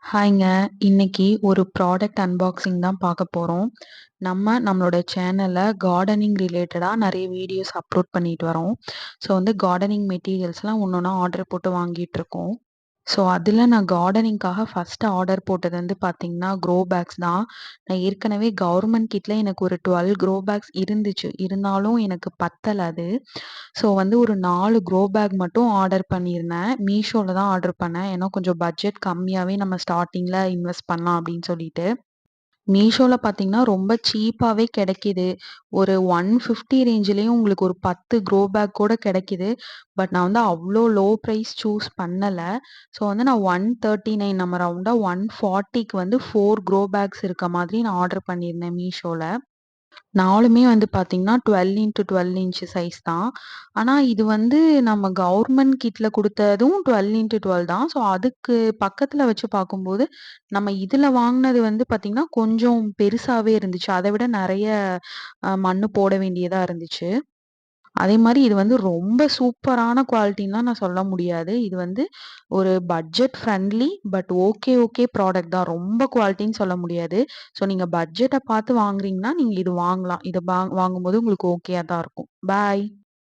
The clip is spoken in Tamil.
ஹாய்ங்க. இன்னைக்கு ஒரு ப்ராடக்ட் அன்பாக்ஸிங் தான் பார்க்க போறோம். நம்மளோட சேனல்ல கார்டனிங் ரிலேட்டடா நெறைய வீடியோஸ் அப்லோட் பண்ணிட்டு வரோம். ஸோ வந்து கார்டனிங் மெட்டீரியல்ஸ்லாம் ஒன்னொன்னா ஆர்டர் போட்டு வாங்கிட்டுருக்கோம். ஸோ அதில நான் கார்டனிங்காக ஃபர்ஸ்ட்டு ஆர்டர் போட்டது வந்து பார்த்தீங்கன்னா, க்ரோ பேக்ஸ் தான். நான் ஏற்கனவே கவர்மெண்ட் கிட்ல எனக்கு ஒரு 12 க்ரோ பேக்ஸ் இருந்துச்சு. இருந்தாலும் எனக்கு பத்தல அது. ஸோ வந்து ஒரு 4 க்ரோ பேக் மட்டும் ஆர்டர் பண்ணியிருந்தேன். மீஷோல தான் ஆர்டர் பண்ணேன். ஏன்னா கொஞ்சம் பட்ஜெட் கம்மியாவே நம்ம ஸ்டார்ட்டிங்ல இன்வெஸ்ட் பண்ணலாம் அப்படின்னு சொல்லிட்டு. மீஷோல பார்த்தீங்கன்னா, ரொம்ப சீப்பாவே கிடைக்கிது. ஒரு 150 ரேஞ்சிலயும் உங்களுக்கு ஒரு 10 க்ரோ பேக் கூட கிடைக்கிது. பட் நான் வந்து அவ்ளோ லோ பிரைஸ் சூஸ் பண்ணல. ஸோ வந்து நான் 139 நம்ம ரவுண்டா 140க்கு வந்து 4 க்ரோ பேக்ஸ் இருக்க மாதிரி நான் ஆர்டர் பண்ணியிருந்தேன் மீஷோல. 4மே வந்து பார்த்தீங்கன்னா, 12x12 இன்ச் சைஸ் தான். ஆனா இது வந்து நம்ம கவர்மெண்ட் கிட்ல குடுத்ததும் 12x12 தான். ஸோ அதுக்கு பக்கத்துல வச்சு பார்க்கும்போது, நம்ம இதுல வாங்குனது வந்து பார்த்தீங்கன்னா, கொஞ்சம் பெருசாவே இருந்துச்சு. அத விட நெறைய மண்ணு போட வேண்டியதா இருந்துச்சு. அதே மாரி இது வந்து ரொம்ப சூப்பரான குவாலிட்டின்லாம் நான் சொல்ல முடியாது. இது வந்து ஒரு பட்ஜெட் ஃப்ரெண்ட்லி ஓகே ப்ராடக்ட் தான். ரொம்ப குவாலிட்டின்னு சொல்ல முடியாது. ஸோ நீங்க பட்ஜெட்ட பார்த்து வாங்குறீங்கன்னா, நீங்க இது வாங்கலாம். இத வாங்கும்போது உங்களுக்கு ஓகேயா தான் இருக்கும். பாய்.